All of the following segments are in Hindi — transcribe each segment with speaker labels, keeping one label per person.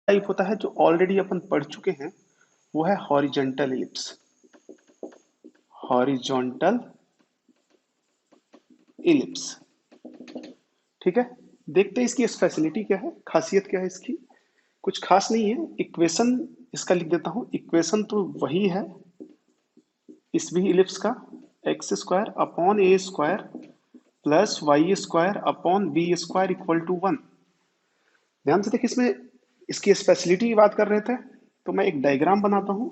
Speaker 1: टाइप होता है जो ऑलरेडी अपन पढ़ चुके हैं, वो है हॉरिजॉन्टल इलिप्स। हॉरिजॉन्टल इलिप्स, ठीक है। देखते हैं इसकी स्पेशलिटी क्या है, खासियत क्या है इसकी। कुछ खास नहीं है। इक्वेशन इसका लिख देता हूं। इक्वेशन तो वही है इस भी इलिप्स का, X square upon A square plus Y square upon B square equal to 1। ध्यान से देखिए, इसमें इसकी स्पेशलिटी की बात कर रहे थे, तो मैं एक डायग्राम बनाता हूं।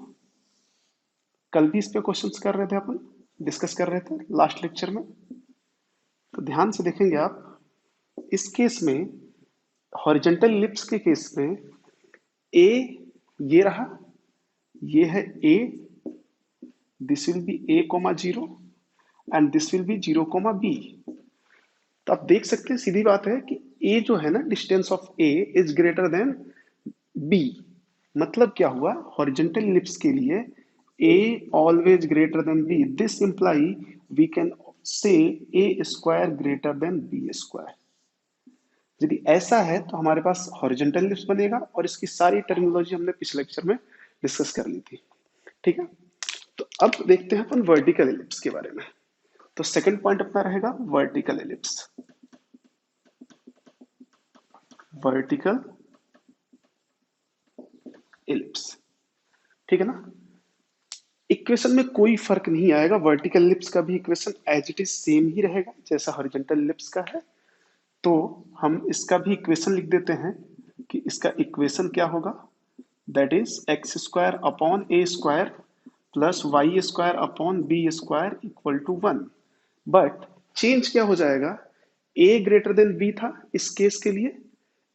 Speaker 1: कल भी इस पे क्वेश्चंस कर रहे थे अपन, डिस्कस कर रहे थे लास्ट लेक्चर में। तो ध्यान से देखेंगे आप, इस केस में हॉरिजॉन्टल इलिप्स के केस में ए ये रहा, ये है A, this will be A comma zero and this will be zero comma B. तो आप देख सकते हैं, सीधी बात है कि ए जो है ना, distance of A is greater than B. मतलब क्या हुआ, हॉरिजॉन्टल इलिप्स के लिए A always greater than B, this imply we can say A square greater than B square. यदि ऐसा है तो हमारे पास हॉरिजॉन्टल इलिप्स बनेगा, और इसकी सारी टर्मिनोलॉजी हमने पिछले लेक्चर में डिस्कस कर ली थी, ठीक है। तो अब देखते हैं अपन वर्टिकल इलिप्स के बारे में। तो सेकंड पॉइंट अपना रहेगा वर्टिकल इलिप्स। वर्टिकल इलिप्स, ठीक है ना। इक्वेशन में कोई फर्क नहीं आएगा, वर्टिकल इलिप्स का भी equation as it is same ही रहेगा जैसा हॉरिजॉन्टल इलिप्स का है। तो हम इसका भी इक्वेशन लिख देते हैं कि इसका इक्वेशन क्या होगा, that is X square upon A square plus Y square upon B square equal to 1। But change क्या हो जाएगा, ए ग्रेटर देन बी था इस केस के लिए,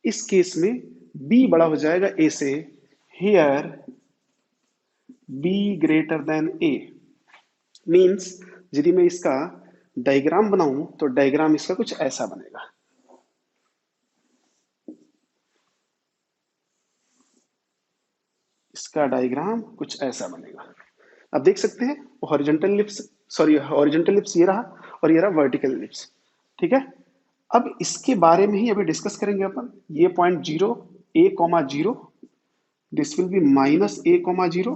Speaker 1: इस केस में बी बड़ा हो जाएगा ए से, here be greater than A. Means यदि मैं इसका डायग्राम बनाऊं तो डायग्राम इसका कुछ ऐसा बनेगा। इसका डायग्राम कुछ ऐसा बनेगा। अब देख सकते हैं horizontal lips, sorry horizontal lips ये रहा, और ये रहा वर्टिकल लिप्स, ठीक है। अब इसके बारे में ही अभी डिस्कस करेंगे अपन। ये point zero, A comma zero, this will B minus A comma zero,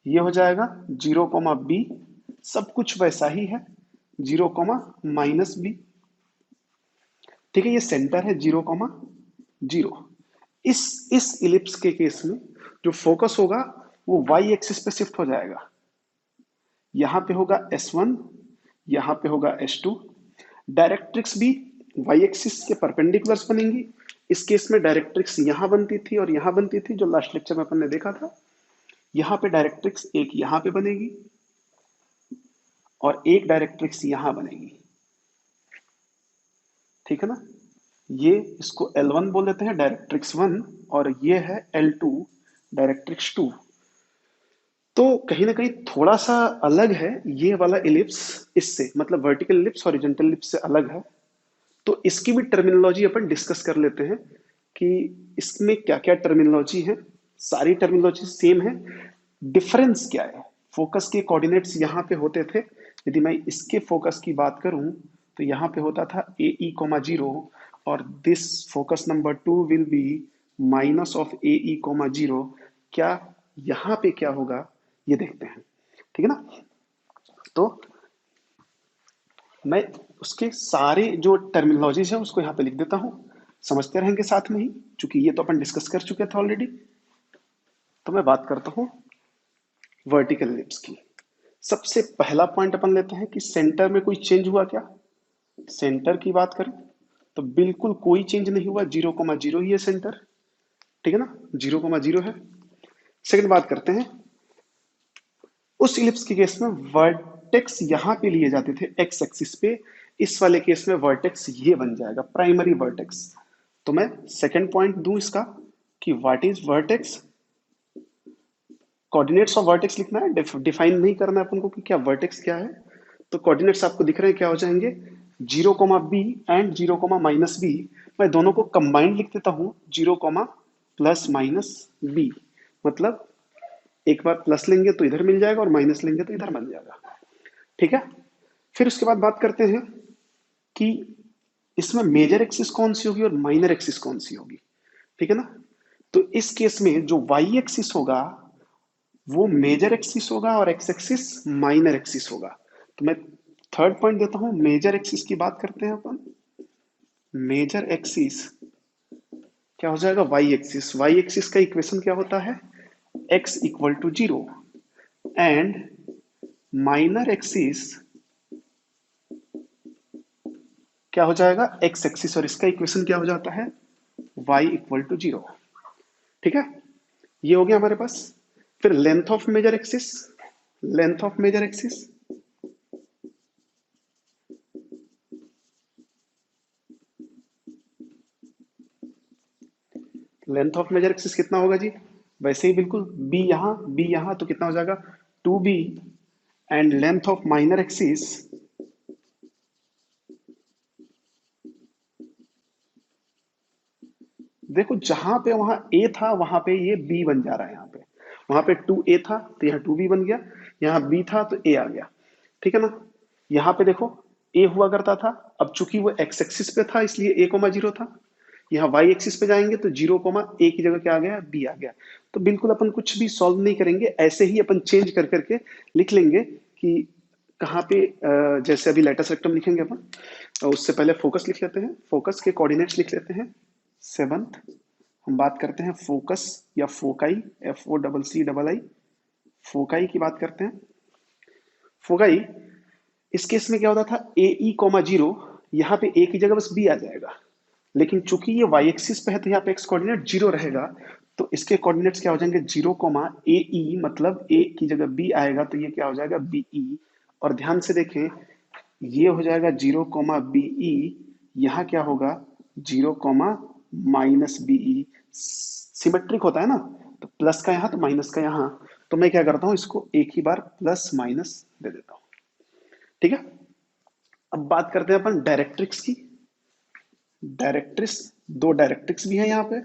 Speaker 1: ये हो जाएगा जीरो कॉमा बी, सब कुछ वैसा ही है, जीरो कॉमा माइनस बी, ठीक है। ये सेंटर है जीरो कॉमा जीरो। इस इलिप्स के केस में जो फोकस होगा वो वाई एक्सिस पे शिफ्ट हो जाएगा। यहां पे होगा S1, यहां पे होगा S2। डायरेक्ट्रिक्स भी वाई एक्सिस के परपेंडिकुलर्स बनेंगी। इस केस में डायरेक्ट्रिक्स यहां बनती थी और यहां बनती थी, जो लास्ट लेक्चर में अपन ने देखा था। यहां पे डायरेक्ट्रिक्स एक यहां पे बनेगी और एक डायरेक्ट्रिक्स यहां बनेगी, ठीक है ना। ये इसको L1 बोल देते हैं, डायरेक्ट्रिक्स 1, और ये है L2, डायरेक्ट्रिक्स 2। तो कहीं ना कहीं थोड़ा सा अलग है ये वाला इलिप्स इससे, मतलब वर्टिकल इलिप्स हॉरिजॉन्टल इलिप्स से अलग है। तो इसकी भी टर्मिनोलॉजी अपन डिस्कस कर लेते हैं कि इसमें क्या क्या टर्मिनोलॉजी है। सारी टर्मिनोलॉजी सेम है, डिफरेंस क्या है। फोकस के कोऑर्डिनेट्स यहाँ पे होते थे, यदि मैं इसके फोकस की बात करूं तो यहाँ पे होता था ए ई कोमा जीरो, और this focus number 2 will be minus of A E comma zero. क्या यहाँ पे क्या होगा ये देखते हैं, ठीक है ना। तो मैं उसके सारे जो टर्मिनोलॉजीज है उसको यहाँ पे लिख देता हूँ, समझते रहेंगे साथ में ही, क्योंकि ये तो अपन डिस्कस कर चुके थे ऑलरेडी। तो मैं बात करता हूँ वर्टिकल लिप्स की। सबसे पहला पॉइंट अपन लेते हैं कि सेंटर में कोई चेंज हुआ क्या। सेंटर की बात करें तो बिल्कुल कोई चेंज नहीं हुआ, जीरो कोमा जीरो ही है सेंटर, ठीक है ना, जीरो कोमा जीरो है। सेकंड बात करते हैं, उस इलिप्स के केस में वर्टेक्स यहां पे लिए जाते थे एक्स एक्सिस पे, इस वाले केस में वर्टेक्स ये बन जाएगा प्राइमरी वर्टेक्स। तो मैं सेकंड पॉइंट दूं इसका कि what is vertex. Coordinates of vertex लिखना है, डिफाइन नहीं करना है अपन को कि क्या वर्टेक्स क्या है। तो कोऑर्डिनेट्स आपको दिख रहे हैं क्या हो जाएंगे, zero comma B and zero comma minus B. मैं दोनों को कंबाइंड लिख देता हूं, zero comma plus minus B. मतलब एक बार प्लस लेंगे तो इधर मिल जाएगा और माइनस लेंगे तो इधर मिल जाएगा, ठीक है। फिर उसके बाद बात करते हैं कि इसमें मेजर एक्सिस कौन सी होगी और माइनर एक्सिस कौन सी होगी, ठीक है ना। तो इस केस में जो वाई एक्सिस होगा वो मेजर एक्सिस होगा और एक्स एक्सिस माइनर एक्सिस होगा। तो मैं थर्ड पॉइंट देता हूं, मेजर एक्सिस की बात करते हैं अपन। मेजर एक्सिस क्या हो जाएगा, वाई एक्सिस। वाई एक्सिस का इक्वेशन क्या होता है, x equal to 0 and minor axis क्या हो जाएगा, एक्स एक्सिस, और इसका इक्वेशन क्या हो जाता है, y इक्वल टू 0। ठीक है, ये हो गया हमारे पास। फिर length of major axis, length of major axis length of major axis कितना होगा जी, वैसे ही बिल्कुल बी यहाँ तो कितना हो जाएगा 2b and length of minor axis देखो जहां पे वहां ए था वहां पे ये बी बन जा रहा है। यहाँ पे वहां पे 2a था तो यहाँ 2b बन गया, यहाँ b था तो a आ गया। ठीक है ना, यहाँ पे देखो a हुआ करता था, अब चूंकि वो x एक्सिस पे था इसलिए a कोमा 0 था। यहाँ y एक्सिस पे जाएंगे तो 0 कोमा a की जगह क्या आ गया, b आ गया। तो बिल्कुल अपन कुछ भी सॉल्व नहीं करेंगे, ऐसे ही अपन चेंज कर करके लिख लेंगे कि कहाँ पे जैसे अभी लेटेस्ट रेक्टम लिखेंगे अपन, उससे पहले फोकस लिख लेते हैं, फोकस के कोऑर्डिनेट्स लिख लेते हैं। सेवंथ हम बात करते हैं फोकस या फोकाई, FOCCI, फोकाई की बात करते हैं। फोकाई, इस केस में क्या होता था, ए ई कोमा 0, यहाँ पे ए की जगह बस बी आ जाएगा। लेकिन चूंकि ये वाई एक्सिस पे है तो यहाँ पे एक्स कोऑर्डिनेट 0 रहेगा, तो इसके कोऑर्डिनेट्स क्या हो जाएंगे, 0 कोमा ए ई, मतलब ए की जगह बी आएगा तो ये क्या हो जाएगा, बी ई। और ध्यान से देखें, ये हो जाएगा 0 कोमा बी ई, यहाँ क्या होगा 0 comma minus B E. Symmetric होता है ना, तो प्लस का यहाँ तो माइनस का यहाँ, तो मैं क्या करता हूँ इसको एक ही बार प्लस माइनस दे देता हूँ। ठीक है, अब बात करते हैं अपन डायरेक्ट्रिक्स की। डायरेक्ट्रिक्स, दो डायरेक्ट्रिक्स भी हैं यहाँ पे।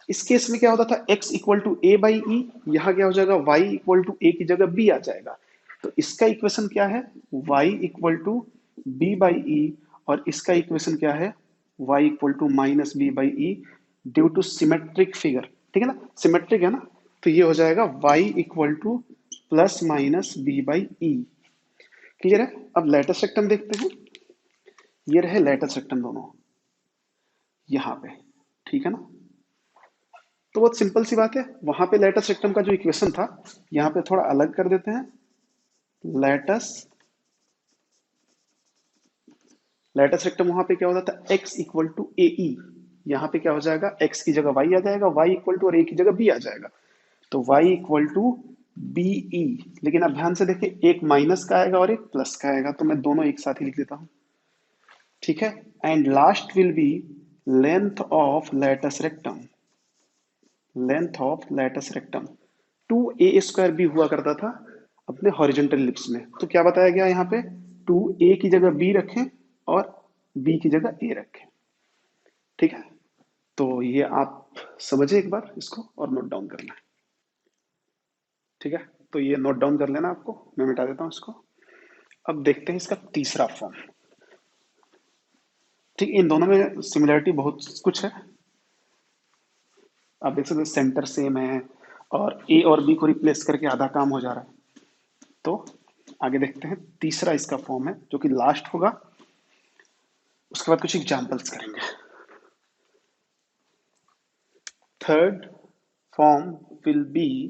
Speaker 1: इस केस में क्या होता था, x equal to A by E, यहाँ क्या हो जाएगा y इक्वल टू ए की जगह b आ जाएगा। तो इसका इक्वेशन क्या है, y equal to B by E, और इसका इक्वेशन क्या है, y equal to minus B by E, due to symmetric figure. ठीक है ना, सिमेट्रिक है ना, तो ये हो जाएगा y equal to plus minus B by E. Clear है, अब लेटेस्ट रेक्टम देखते हैं। ये रहे लेटेस्ट रेक्टम दोनों यहाँ पे। ठीक है ना, तो बहुत सिंपल सी बात है, वहां पे लेटस रेक्टम का जो इक्वेशन था यहाँ पे थोड़ा अलग कर देते हैं। लेटस लेटस रेक्टम वहां पे क्या होता था, x इक्वल टू ए ई, यहाँ पे क्या हो जाएगा, x की जगह y आ जाएगा, y इक्वल टू और a की जगह b आ जाएगा, तो y equal to B E. लेकिन अब ध्यान से देखिए, एक माइनस का आएगा और एक प्लस का आएगा, तो मैं दोनों एक साथ ही लिख देता हूँ। ठीक है, and last will be length of latus rectum, length of latus rectum 2a² भी हुआ करता था अपने हॉरिजेंटल लिप्स में। तो क्या बताया गया यहाँ पे, 2a की जगह b रखें और b की जगह a रखें। ठीक है, तो ये आप समझे एक बार इसको और नोट डाउन करना है। ठीक है, तो ये नोट डाउन कर लेना आपको, मैं मिटा देता हूँ इसको। अब देखते हैं इसका तीसरा फॉर्म। ठीक, इन दोनों में सिमिलरिटी बहुत कुछ है। आप देख सकते हैं सेंटर सेम है और ए और बी को रिप्लेस करके आधा काम हो जा रहा है। तो आगे देखते हैं, तीसरा इसका फॉर्म है जो कि लास्ट होगा, उसके बाद कुछ एग्जांपल्स करेंगे। थर्ड फॉर्म विल बी,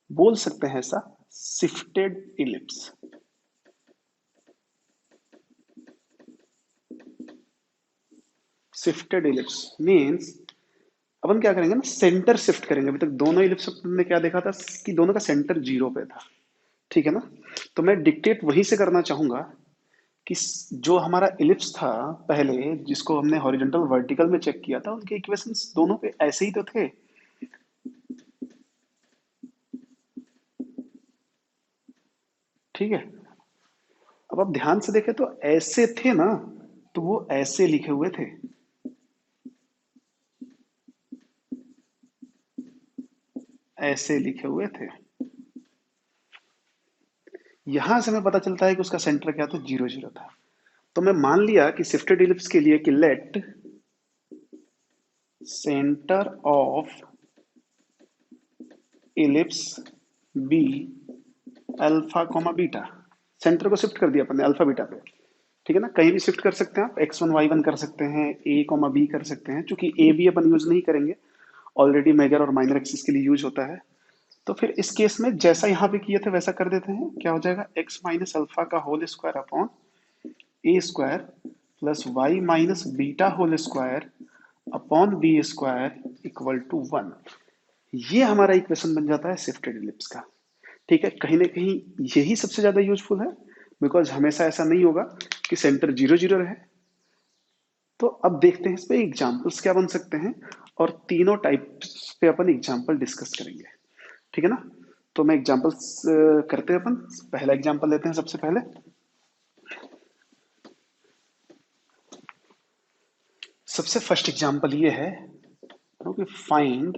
Speaker 1: बोल सकते हैं ऐसा, shifted ellipse. Shifted ellipse means अपन क्या करेंगे ना, सेंटर शिफ्ट करेंगे। अभी तक दोनों इलिप्स में क्या देखा था कि दोनों का सेंटर 0 पे था। ठीक है ना, तो मैं डिक्टेट वहीं से करना चाहूंगा कि जो हमारा इलिप्स था पहले, जिसको हमने हॉरिजॉन्टल वर्टिकल में चेक किया था, उनके इक्वेशंस दोनों पे ऐसे ही तो थे। ठीक है, अब आप ध्यान से देखें तो ऐसे थे ना, तो वो ऐसे लिखे हुए थे, ऐसे लिखे हुए थे। यहां से हमें पता चलता है कि उसका सेंटर क्या था, 0 0 था। तो मैं मान लिया कि शिफ्टेड इलिप्स के लिए कि let centre of ellipse be alpha comma beta. Centre को शिफ्ट कर दिया अपन ने अल्फा बीटा पे, ठीक है ना। कहीं भी शिफ्ट कर सकते हैं आप, x1 y1 कर सकते हैं, a कॉमा बी कर सकते हैं। चूंकि a भी अपन यूज नहीं करेंगे, ऑलरेडी मेजर और माइनर एक्सिस के लिए यूज होता है। तो फिर इस केस में जैसा यहाँ पे किए थे वैसा कर देते हैं। क्या हो जाएगा, x माइनस अल्फा का whole square upon A square plus y minus beta whole square upon B square equal to 1। ये हमारा इक्वेशन बन जाता है शिफ्टेड इलिप्स का। ठीक है, कहीं ना कहीं यही सबसे ज्यादा यूजफुल है, बिकॉज हमेशा ऐसा नहीं होगा कि सेंटर 0 0 रहे। तो अब देखते हैं इस पे एग्जाम्पल्स क्या बन सकते हैं, और तीनों टाइप्स पे अपन एग्जाम्पल डिस्कस करेंगे, ठीक है ना। तो मैं एग्जाम्पल्स करते हैं अपन। पहला एग्जाम्पल लेते हैं सबसे पहले। सबसे फर्स्ट एग्जाम्पल ये है कि फाइंड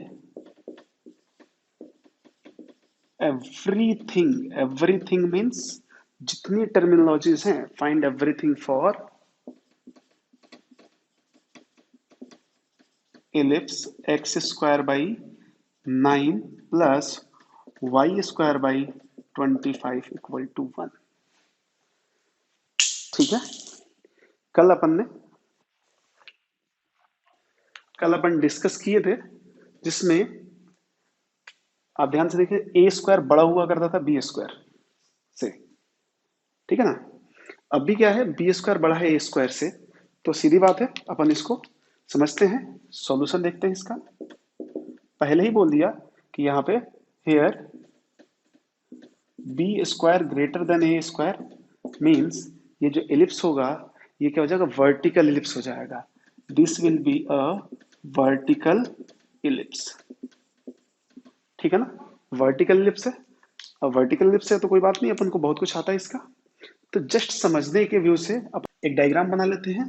Speaker 1: एवरीथिंग। एवरीथिंग मीन्स जितनी टर्मिनोलॉजीज हैं, find everything for ellipse x square by 9 plus Y square by 25 equal to 1। ठीक है, कल अपन ने कल अपन डिस्कस किए थे, जिसमें आप ध्यान से देखिए ए स्क्वायर बड़ा हुआ करता था बी स्क्वायर से, ठीक है ना। अब भी क्या है, बी स्क्वायर बड़ा है ए स्क्वायर से, तो सीधी बात है अपन इसको समझते हैं, सॉल्यूशन देखते हैं इसका। पहले ही बोल दिया कि यहाँ पे here B square greater than A square means ये जो एलिप्स होगा ये क्या हो जाएगा, वर्टिकल एलिप्स हो जाएगा। This will be a vertical ellipse, ठीक है ना। वर्टिकल एलिप्स है, अब वर्टिकल एलिप्स है तो कोई बात नहीं, अपन को बहुत कुछ आता है इसका। तो जस्ट समझने के व्यू से अब एक डायग्राम बना लेते हैं,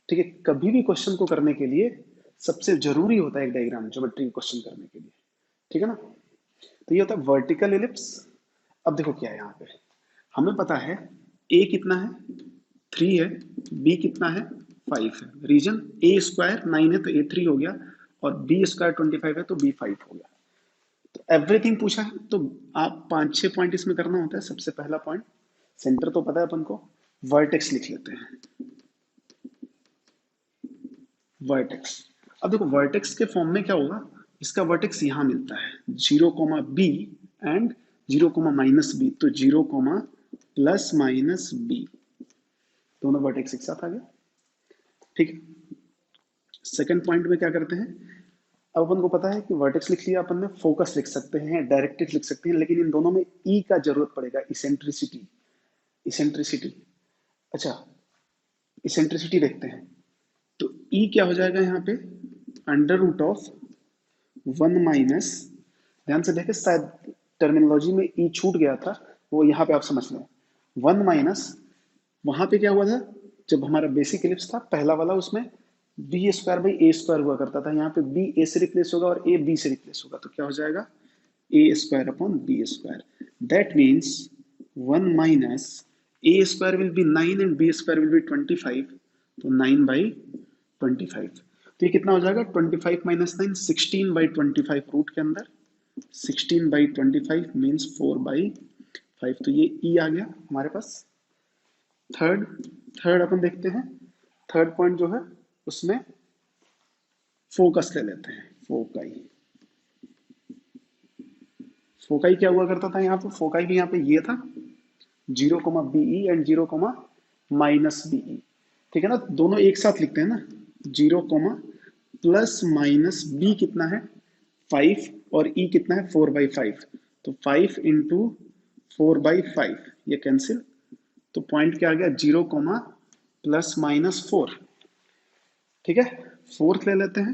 Speaker 1: ठीक है। कभी भी क्वेश्चन को करने के लिए सबसे जरूरी होता है एक डायग्राम, ज्योमेट्री क्वेश्चन करने के लिए, ठीक है ना। तो ये होता है वर्टिकल एलिप्स। अब देखो क्या है यहाँ पे, हमें पता है ए कितना है, 3 है, बी कितना है, 5 है। रीजन ए स्क्वायर 9 है तो ए 3 हो गया, और बी स्क्वायर 25 है तो बी 5 हो गया। तो एवरीथिंग पूछा है तो आप 5 6 पॉइंट इसमें करना होता है। सबसे पहला पॉइंट, सेंटर तो पता है अपन को, वर्टेक्स लिख लेते हैं, वर्टेक्स। अब देखो वर्टेक्स के फॉर्म में क्या होगा, इसका वर्टेक्स यहां मिलता है 0 बी एंड 0 - बी, तो 0 ± बी, दोनों वर्टेक्स एक साथ आ गए, ठीक है। सेकंड पॉइंट में क्या करते हैं, अब अपन को पता है कि वर्टेक्स लिख लिया अपन ने, फोकस लिख सकते हैं, डायरेक्ट्रिक्स लिख सकते हैं, लेकिन इन दोनों में ई का जरूरत पड़ेगा, इसेंट्रिसिटी। इसेंट्रिसिटी, अच्छा इसेंट्रिसिटी देखते हैं। तो ई क्या हो जाएगा यहाँ पे, √1 - ध्यान से देखें, शायद टर्मिनोलॉजी में ई छूट गया था, वो यहाँ पे आप समझ लें। 1 - वहां पे क्या हुआ था, जब हमारा बेसिक इलिप्स था पहला वाला, उसमें b square by a square हुआ करता था। यहाँ पे बी ए से रिप्लेस होगा और ए बी से रिप्लेस होगा, तो क्या हो जाएगा, A square upon B square. That means 1 - A square will be 9 and B square will be 25, तो 9/25। तो ये कितना हो जाएगा, 25 - 9 16/25 रूट के अंदर, 16/25 मीन्स 4/5। तो ये ई आ गया हमारे पास। थर्ड थर्ड अपन देखते हैं। थर्ड पॉइंट जो है उसमें फोकस ले लेते हैं, फोकाई। फोकाई क्या हुआ करता था यहाँ पे, फोकाई भी यहाँ पे ये था 0, बीई एंड 0, -बीई, ठीक है ना। दोनों एक साथ लिखते हैं ना, 0, ±b कितना है 5, और ई कितना है 4/5, तो 5 × 4/5 ये कैंसिल, तो पॉइंट क्या आ गया, 0, ±4, ठीक है। फोर्थ ले लेते हैं,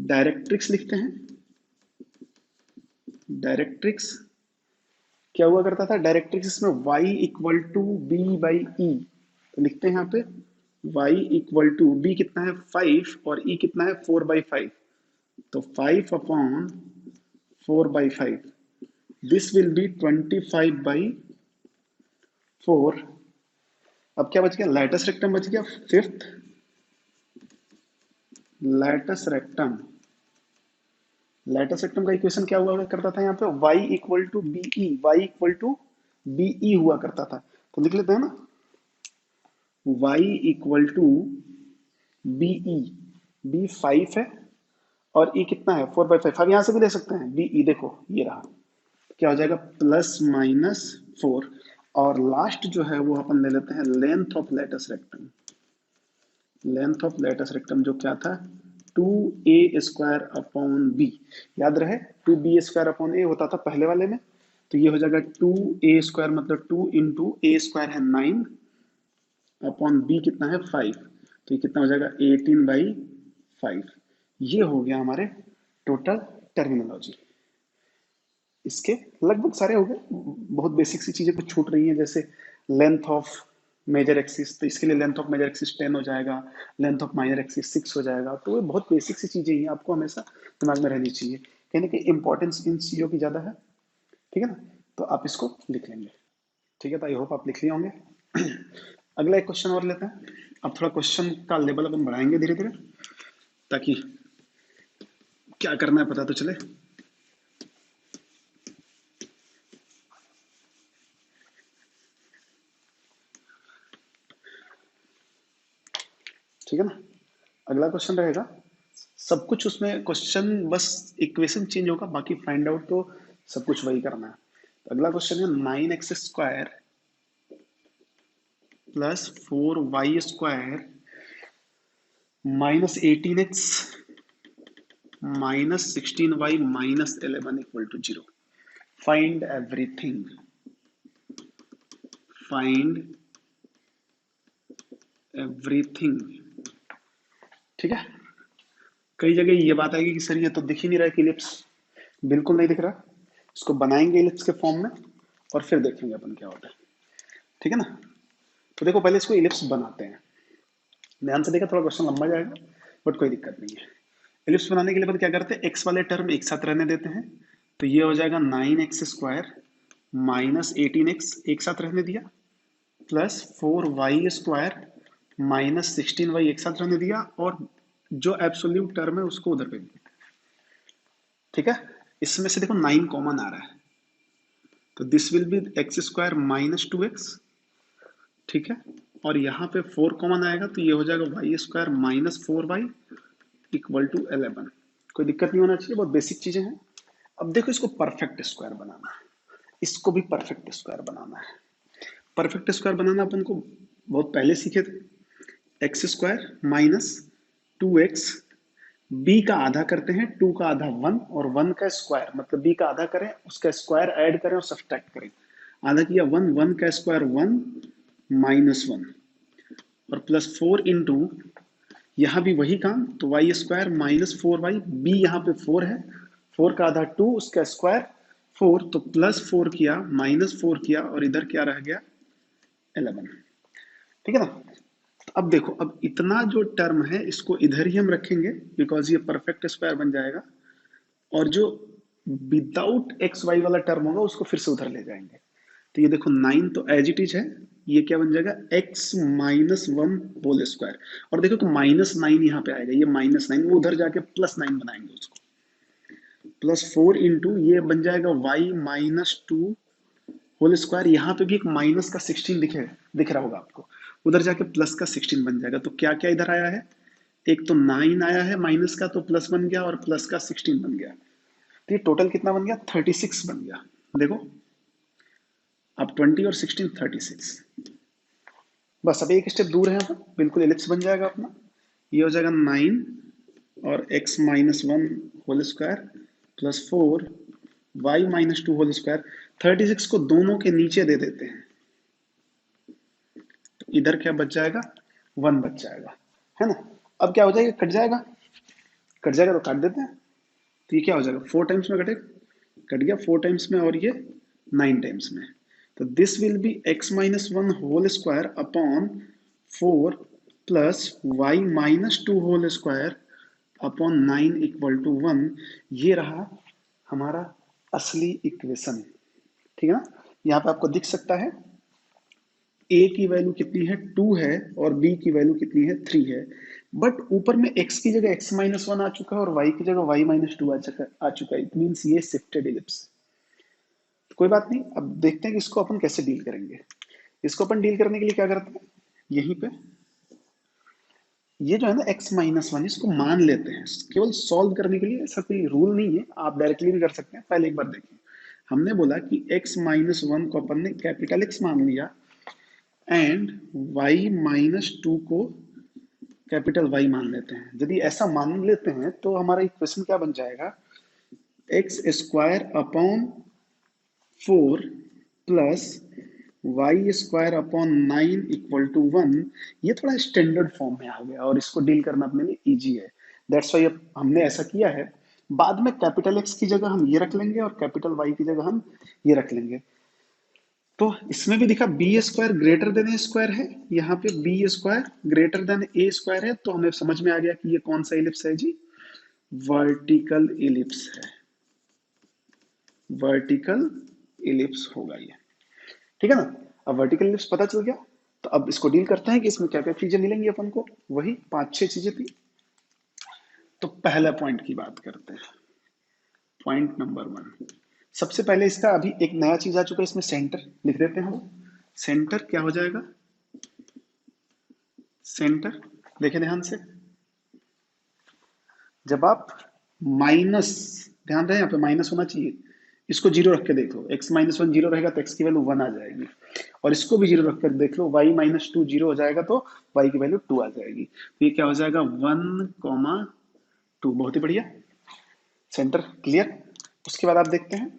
Speaker 1: डायरेक्ट्रिक्स लिखते हैं। डायरेक्ट्रिक्स क्या हुआ करता था, डायरेक्ट्रिक्स इसमें y = b/e, तो लिखते हैं यहाँ पे y = b कितना है 5 और e कितना है 4/5, तो 5/4/5, दिस विल बी 25/4। अब क्या बच गया, लाइटस रेक्टम बच गया fifth, latus rectum, latus rectum का इक्वेशन क्या हुआ करता था यहाँ पे, y equal to B e, y equal to B e हुआ करता था। तो लिख लेते हैं ना, y equal to B e, b 5 है और e कितना है 4/5, 5 यहाँ से भी ले सकते हैं, बी ई देखो ये रहा, क्या हो जाएगा +-4, और लास्ट जो है वो अपन ले लेते हैं length of latus rectum. Length of latus rectum जो क्या था, 2a² अपॉन बी, याद रहे 2b² अपॉन ए होता था पहले वाले में, तो ये हो जाएगा 2a² मतलब 2 इंटू a² है 9 अपॉन बी कितना है 5, तो ये कितना हो जाएगा 18/5। ये हो गया हमारे टोटल टर्मिनोलॉजी। इसके लगभग सारे हो गए, बहुत बेसिक सी चीजें कुछ छूट रही हैं, जैसे लेंथ ऑफ मेजर एक्सिस, तो इसके लिए लेंथ ऑफ मेजर एक्सिस 10 हो जाएगा, लेंथ ऑफ माइनर एक्सिस 6 हो जाएगा। तो वो बहुत बेसिक सी चीजें ही आपको हमेशा दिमाग में रहनी चाहिए, कहीं ना कहीं इंपॉर्टेंस इन चीजों की ज्यादा है, ठीक है ना। तो आप इसको लिख लेंगे, ठीक है। तो आई होप आप लिख लिए होंगे। अगला एक क्वेश्चन और लेते हैं। अब थोड़ा क्वेश्चन का लेवल अपन बढ़ाएंगे धीरे धीरे, ताकि क्या करना है पता तो चले। ठीक है ना। अगला क्वेश्चन रहेगा, सब कुछ उसमें क्वेश्चन बस इक्वेशन चेंज होगा, बाकी फाइंड आउट तो सब कुछ वही करना है। तो अगला क्वेश्चन है 9x² plus 4y² minus 18x minus 16y minus 11 equal to 0। Find everything, find everything, ठीक है। कई जगह ये बात आएगी कि सर ये तो दिख ही नहीं रहा है कि इलिप्स, बिल्कुल नहीं दिख रहा। इसको बनाएंगे इलिप्स के फॉर्म में और फिर देखेंगे अपन क्या होता है, ठीक है ना। तो देखो पहले इसको इलिप्स बनाते हैं, ध्यान से देखा, थोड़ा क्वेश्चन लंबा जाएगा बट कोई दिक्कत नहीं है। इलिप्स बनाने के लिए अपन क्या करते हैं, एक्स वाले टर्म एक साथ रहने देते हैं, तो ये हो जाएगा 9x² माइनस 18x एक साथ रहने दिया, प्लस 4y² माइनस 16y एक साथ रहने दिया, और जो एब्सोल्यूट टर्म है उसको उधर पे दिया, ठीक है। इसमें से देखो 9 कॉमन आ रहा है, तो this will B x² minus 2x, ठीक है। और यहाँ पे 4 कॉमन आएगा, तो ये हो जाएगा y² minus 4y equal to 11। कोई दिक्कत नहीं होना चाहिए, बहुत बेसिक चीजें हैं। अब देखो इसको परफेक्ट स्क्वायर बनाना है, इसको भी परफेक्ट स्क्वायर बनाना है। परफेक्ट स्क्वायर बनाना अपन को बहुत पहले सीखे थे, x² माइनस 2x, b का आधा करते हैं, 2 का आधा 1 और 1 का स्क्वायर, मतलब b का आधा करें उसका स्क्वायर ऐड करें और सब्सट्रैक्ट करें। आधा किया 1, 1 का स्क्वायर 1 माइनस 1 और प्लस 4 इंटू, यहाँ भी वही काम, तो y² माइनस 4y, b यहाँ पे 4 है, 4 का आधा 2 उसका स्क्वायर 4, तो प्लस 4 किया माइनस 4 किया और इधर क्या रह गया 11, ठीक है ना। अब देखो, अब इतना जो टर्म है इसको इधर ही हम रखेंगे, बिकॉज ये परफेक्ट स्क्वायर बन जाएगा, और जो विदाउट एक्स वाई वाला टर्म होगा उसको फिर से उधर ले जाएंगे। तो ये देखो 9 तो एज इट इज है, ये क्या बन जाएगा x माइनस 1 होल स्क्वायर, और देखो कि -9 यहाँ पे आएगा, ये -9 वो उधर जाके +9 बनाएंगे उसको, +4 इंटू ये बन जाएगा y माइनस 2 होल स्क्वायर, यहाँ पे भी एक माइनस का 16 दिख रहा होगा आपको, उधर जाके प्लस का 16 बन जाएगा। तो क्या क्या इधर आया है, एक तो 9 आया है माइनस का, तो प्लस बन गया, और प्लस का 16 बन गया, तो ये टोटल कितना बन गया 36 बन गया। देखो अब 20 और 16 36, बस अब एक स्टेप दूर है, हम बिल्कुल एलिप्स बन जाएगा अपना। ये हो जाएगा 9 और x minus 1 whole square plus 4 y minus 2 whole square, 36 को दोनों के नीचे दे देते हैं, तो इधर क्या बच जाएगा 1 बच जाएगा, है ना। अब क्या हो जाएगा, कट जाएगा, कट जाएगा तो काट देते हैं, तो ये क्या हो जाएगा 4 टाइम्स में कटेगा, कट गया 4 टाइम्स में, और ये 9 टाइम्स में, तो this will be x minus 1 whole square upon 4 plus y minus 2 whole square upon 9 equal to 1। ये रहा हमारा असली इक्वेशन, ठीक है ना। यहाँ पे आपको दिख सकता है a की वैल्यू कितनी है 2 है और b की वैल्यू कितनी है 3 है। बट ऊपर में x की जगह x-1 आ चुका है और y की जगह y-2 आ चुका है। इट मीन्स ये शिफ्टेड इलिप्स। कोई बात नहीं, अब देखते हैं कि इसको अपन कैसे डील करेंगे। इसको अपन डील करने के लिए क्या करते हैं, यहीं पे ये जो है ना x-1 इसको मान लेते हैं केवल सॉल्व करने के लिए। ऐसा कोई रूल नहीं है, आप डायरेक्टली भी कर सकते हैं। पहले एक बार देखिए, हमने बोला कि x-1 को अपन ने कैपिटल X मान लिया एंड y-2 को कैपिटल Y मान लेते हैं। यदि ऐसा मान लेते हैं तो हमारा इक्वेशन क्या बन जाएगा, x² upon 4 plus y² upon 9 equal to 1। ये थोड़ा स्टैंडर्ड फॉर्म में आ गया और इसको डील करना अपने लिए इजी है। दैट्स वाई अब हमने ऐसा किया है। बाद में कैपिटल X की जगह हम ये रख लेंगे और कैपिटल Y की जगह हम ये रख लेंगे। तो इसमें भी दिखा b² greater than A square है, यहाँ पे b² greater than A square है। तो हमें समझ में आ गया कि ये कौन सा इलिप्स है जी, वर्टिकल इलिप्स है। वर्टिकल इलिप्स होगा ये, ठीक है ना। अब वर्टिकल इलिप्स पता चल गया, तो अब इसको डील करते हैं कि इसमें क्या क्या चीजें मिलेंगी अपन को। वही 5-6 चीजें थी। तो पहला पॉइंट की बात करते हैं, पॉइंट नंबर 1। सबसे पहले इसका अभी एक नया चीज आ चुका है, इसमें सेंटर लिख देते हैं हम। सेंटर क्या हो जाएगा, सेंटर देखें ध्यान से, जब आप माइनस, ध्यान रहे यहाँ पे माइनस होना चाहिए, इसको जीरो रख के देख लो, x-1 जीरो रहेगा तो x की वैल्यू 1 आ जाएगी। और इसको भी जीरो रख कर देख लो, y-2 जीरो हो जाएगा तो y की वैल्यू 2 आ जाएगी। तो ये क्या हो जाएगा 1,2। बहुत ही बढ़िया, सेंटर क्लियर। उसके बाद आप देखते हैं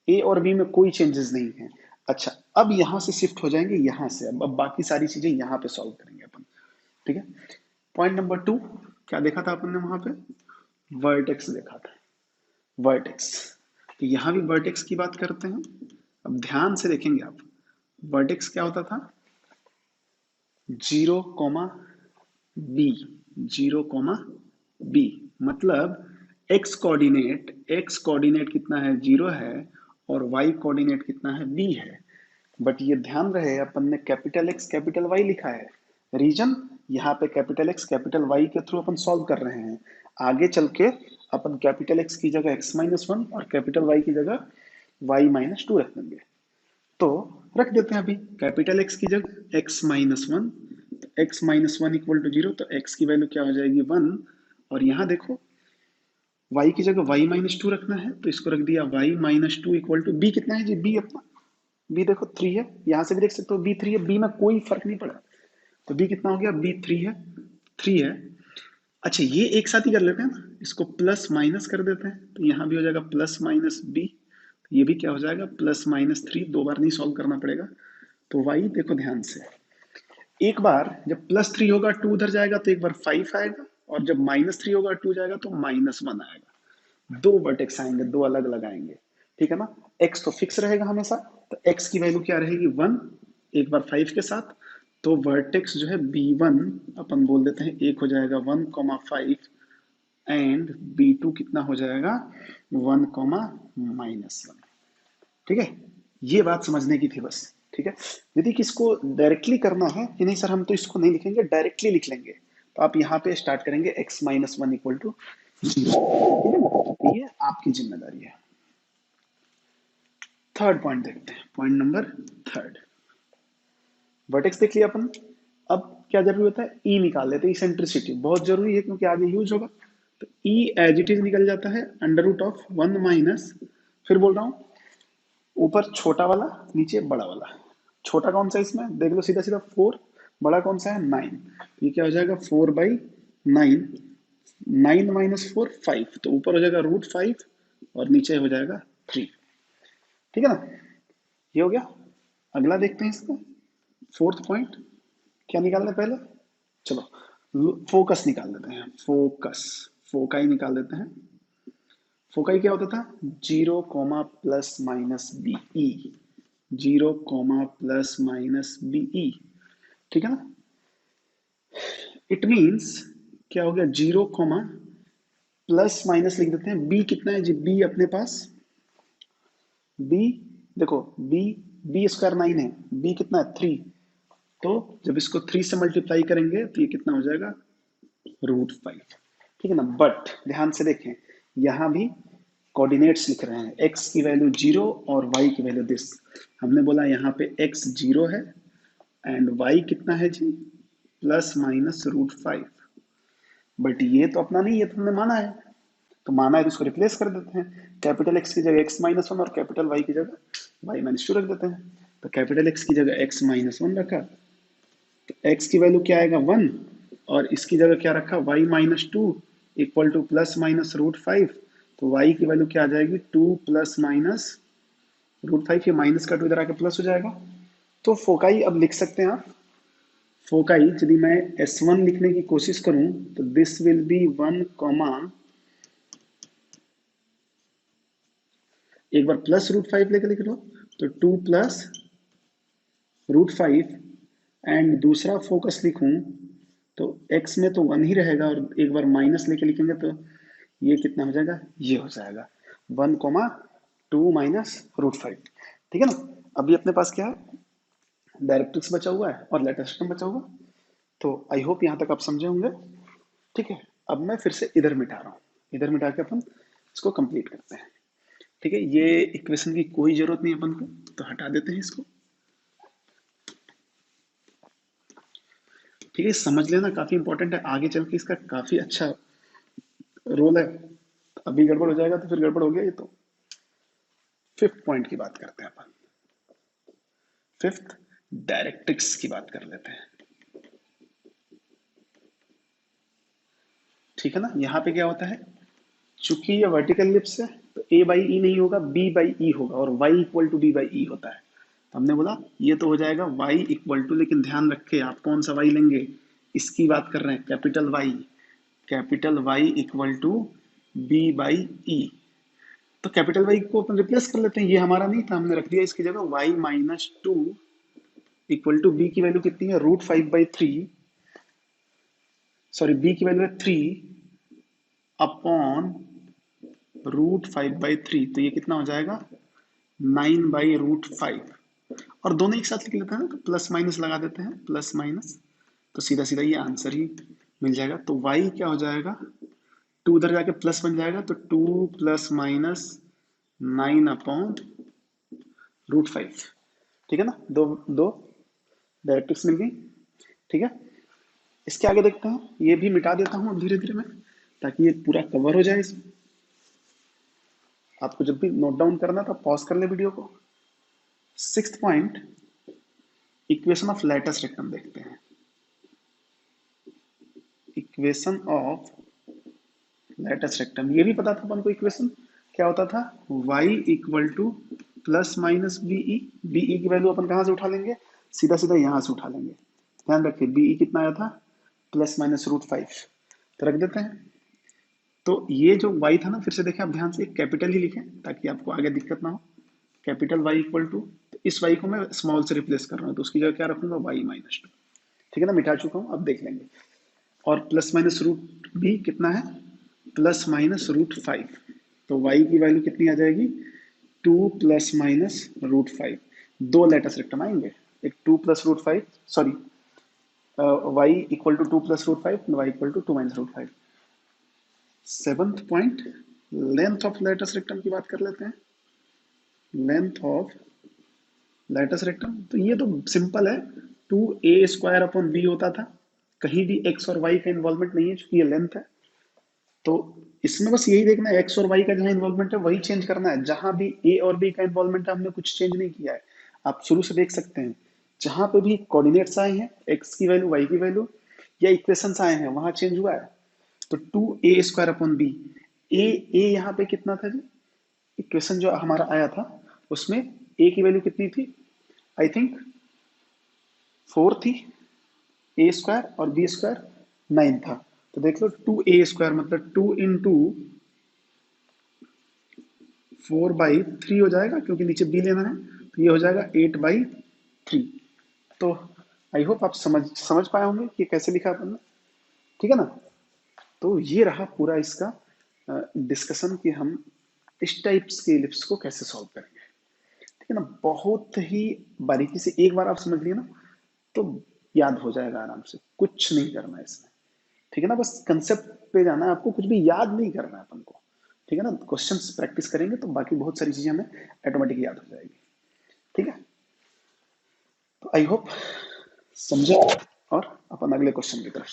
Speaker 1: ए और बी में कोई चेंजेस नहीं है। अच्छा, अब यहां से शिफ्ट हो जाएंगे यहाँ से, अब बाकी सारी चीजें यहाँ पे सॉल्व करेंगे अपन, ठीक है। पॉइंट नंबर 2, क्या देखा था अपन ने वहां पे, वर्टेक्स देखा था, वर्टेक्स। तो यहां भी वर्टेक्स की बात करते हैं। अब ध्यान से देखेंगे आप, वर्टेक्स क्या होता था, 0,b, 0,b मतलब x कोऑर्डिनेट कितना है 0 है और y कोऑर्डिनेट कितना है b है। बट ये ध्यान रहे अपन ने कैपिटल X कैपिटल Y लिखा है। रीजन, यहाँ पे कैपिटल X कैपिटल Y के थ्रू अपन सॉल्व कर रहे हैं। आगे चल के अपन कैपिटल X की जगह x-1 और कैपिटल Y की जगह y-2 रख देंगे। तो रख देते हैं अभी कैपिटल X की जगह x-1, x-1 इक्वल टू 0, तो x की वैल्यू क्या हो जाएगी 1। और यहाँ देखो y की जगह y-2 रखना है, तो इसको रख दिया y-2 इक्वल टू b। कितना है जी b अपना, b देखो 3 है, यहां से भी देख सकते हो b 3 है, b में कोई फर्क नहीं पड़ा। तो b कितना हो गया, b 3 है, 3 है। अच्छा, ये एक साथ ही कर लेते हैं ना, इसको प्लस माइनस कर देते हैं, तो यहाँ भी हो जाएगा प्लस माइनस b। ये भी क्या हो जाएगा +-3, 2 बार नहीं सॉल्व करना पड़ेगा। तो y देखो ध्यान से, एक बार जब +3 होगा 2 उधर जाएगा तो एक बार 5 आएगा, और जब -3 होगा 2 जाएगा तो -1 आएगा। दो वर्टेक्स आएंगे, दो अलग अलग आएंगे, ठीक है ना। x तो फिक्स रहेगा हमेशा, तो x की वैल्यू क्या रहेगी 1, एक बार 5 के साथ। तो वर्टेक्स जो है b1 अपन बोल देते हैं, एक हो जाएगा 1,5 एंड b2 कितना हो जाएगा 1,-1। ठीक है, ये बात समझने की थी बस, ठीक है। यदि किसको डायरेक्टली करना है कि नहीं सर हम तो इसको नहीं लिखेंगे डायरेक्टली लिख लेंगे, तो आप यहाँ पे स्टार्ट करेंगे x-1 इक्वल टू 0। ये आपकी जिम्मेदारी है। थर्ड पॉइंट देखते हैं, पॉइंट नंबर 3। वर्टेक्स देख लिया अपन। अब क्या जरूरी होता है, ई निकाल लेते हैं। इसेंट्रिसिटी बहुत जरूरी है क्योंकि आगे यूज होगा। तो ई एज इट इज निकल जाता है √1 माइनस, फिर बोल रहा हूँ, ऊपर छोटा वाला नीचे बड़ा वाला। छोटा कौन सा है इसमें देख लो, सीधा सीधा 4। बड़ा कौन सा है 9। ये क्या हो जाएगा 4/9, 9 माइनस 4 5, तो ऊपर हो जाएगा √5 और नीचे हो जाएगा 3, ठीक है ना। ये हो गया। अगला देखते हैं इसका फोर्थ पॉइंट, क्या निकालना है पहले, चलो फोकस निकाल देते हैं। फोकस, फोकाई निकाल देते हैं। फोकाई क्या होता था 0, plus minus b e, 0, plus minus b e, ठीक है ना। इट मीन्स क्या हो गया 0, प्लस माइनस लिख देते हैं। बी कितना है जी, बी अपने पास, बी देखो बी² 9 है, बी कितना है 3। तो जब इसको 3 से मल्टीप्लाई करेंगे तो ये कितना हो जाएगा √5, ठीक है ना। बट ध्यान से देखें, यहाँ भी कोऑर्डिनेट्स लिख रहे हैं, x की वैल्यू 0 और y की वैल्यू दिस। हमने बोला यहाँ पे x 0 है एंड y कितना है जी, ±√5। बट ये तो अपना नहीं, ये तो हमने माना है, तो माना है तो इसको रिप्लेस कर देते हैं। कैपिटल एक्स की जगह x-1 और कैपिटल वाई की जगह y-2 रख देते हैं। तो कैपिटल एक्स की जगह x-1 रखा, तो x की वैल्यू क्या आएगा 1, और इसकी जगह क्या रखा y-2 इक्वल टू ±√5। तो y की वैल्यू क्या आ जाएगी 2 ±√5, ये माइनस का 2 इधर आके प्लस हो जाएगा। तो फोकाई अब लिख सकते हैं आप, फोकाई यदि मैं S1 लिखने की कोशिश करूं तो दिस विल बी 1 कॉमा, एक बार +√5 लेके लिख लो, तो 2 +√5, एंड दूसरा फोकस लिखूं तो x में तो 1 ही रहेगा, और एक बार माइनस लेके लिखेंगे तो ये कितना हो जाएगा, ये हो जाएगा 1, 2 -√5, ठीक है ना। अभी अपने पास क्या है, डायरेक्ट्रिक्स बचा हुआ है और लेटर सिस्टम बचा हुआ। तो आई होप यहाँ तक आप समझे होंगे, ठीक है। अब मैं फिर से इधर मिटा रहा हूँ, इधर मिटा के अपन इसको कंप्लीट करते हैं, ठीक है। ये इक्वेशन की कोई जरूरत नहीं अपन को, तो हटा देते हैं इसको, ठीक है। समझ लेना, काफी इंपॉर्टेंट है, आगे चल के इसका काफी अच्छा रोल है। अभी गड़बड़ हो जाएगा तो फिर गड़बड़ हो गया ये तो। फिफ्थ पॉइंट की बात करते हैं अपन, फिफ्थ डायरेक्ट्रिक्स की बात कर लेते हैं, ठीक है ना। यहाँ पे क्या होता है, चूंकि ये वर्टिकल लिप्स है तो a/e नहीं होगा, b/e होगा, और y इक्वल टू b/e होता है। तो हमने बोला ये तो हो जाएगा y इक्वल टू, लेकिन ध्यान रखे आप कौन सा y लेंगे, इसकी बात कर रहे हैं, capital Y, capital Y equal to b/e। तो कैपिटल Y को अपन रिप्लेस कर लेते हैं, ये हमारा नहीं था, हमने रख दिया इसकी जगह y-2 इक्वल टू b की वैल्यू कितनी है, √5/3, सॉरी b की वैल्यू है 3 अपॉन √5/3, तो ये कितना हो जाएगा 9/√5। और दोनों एक साथ लिख लेते हैं ना, तो प्लस माइनस लगा देते हैं, प्लस माइनस, तो सीधा सीधा ये आंसर ही मिल जाएगा। तो y क्या हो जाएगा, 2 उधर जाके प्लस बन जाएगा, तो 2 ± 9/√5, ठीक है ना। दो दो डायरेक्ट्रिक्स मिल गई, ठीक है। इसके आगे देखते हैं, ये भी मिटा देता हूँ धीरे धीरे मैं, ताकि ये पूरा कवर हो जाए इसमें। आपको जब भी नोट डाउन करना तो पॉज कर ले वीडियो को। Sixth point, equation of lattice rectum देखते हैं। इक्वेशन ऑफ लैटिस रेक्टम, ये भी पता था अपन को, इक्वेशन क्या होता था, y equal to ±BE। BE की वैल्यू अपन कहाँ से उठा लेंगे, सीधा सीधा यहाँ से उठा लेंगे। ध्यान रखिए BE कितना आया था, ±√5, तो रख देते हैं। तो ये जो y था ना, फिर से देखें आप ध्यान से, कैपिटल ही लिखें ताकि आपको आगे दिक्कत ना हो। कैपिटल Y इक्वल टू, तो इस y को मैं स्मॉल से रिप्लेस कर रहा हूँ, तो उसकी जगह क्या रखूंगा y-2, ठीक है ना। मिटा चुका हूँ, अब देख लेंगे। और प्लस माइनस भी कितना है, ±√5, तो y की वैल्यू कितनी आ जाएगी 2 ± √5। दो लेटेस्ट रेक्टम आएंगे, एक 2 +√5, sorry y equal to 2 +√5, y equal to 2 -√5। Seventh point, length of latus rectum की बात कर लेते हैं। लेंथ ऑफ लेटेस्ट रेक्टम, तो ये तो सिंपल है, 2a² / b होता था, कहीं भी x और y का इन्वॉल्वमेंट नहीं है, क्योंकि ये लेंथ है। तो इसमें बस यही देखना है, एक्स और वाई का जहां इन्वॉल्वमेंट है वही चेंज करना है, जहां भी ए और बी का इन्वॉल्वमेंट है हमने कुछ चेंज नहीं किया है। आप शुरू से देख सकते हैं, जहां पे भी कोऑर्डिनेट्स आए हैं, एक्स की वैल्यू वाई की वैल्यू या इक्वेशंस आए हैं, वहां चेंज हुआ है। तो 2a² / b, ए यहाँ पे कितना था जी, इक्वेशन जो हमारा आया था उसमें ए की वैल्यू कितनी थी, आई थिंक 4 थी, a² और b² 9 था। तो देख लो 2a² मतलब 2 इंटू 4/3 हो जाएगा, क्योंकि नीचे b लेना है, तो ये हो जाएगा 8/3। तो आई होप आप समझ पाए होंगे कि कैसे लिखा अपन ने, ठीक है ना। तो ये रहा पूरा इसका डिस्कशन कि हम इस टाइप्स के इलिप्स को कैसे सॉल्व करेंगे, ठीक है ना। बहुत ही बारीकी से एक बार आप समझ लिए ना, तो याद हो जाएगा आराम से, कुछ नहीं करना है इसमें, ठीक है ना, बस कंसेप्ट पे जाना है आपको, कुछ भी याद नहीं करना है अपन को। ठीक है ना, क्वेश्चंस प्रैक्टिस करेंगे तो बाकी बहुत सारी चीजें हमें ऑटोमेटिक याद हो जाएगी। ठीक है, तो आई होप समझे, और अपन अगले क्वेश्चन की तरफ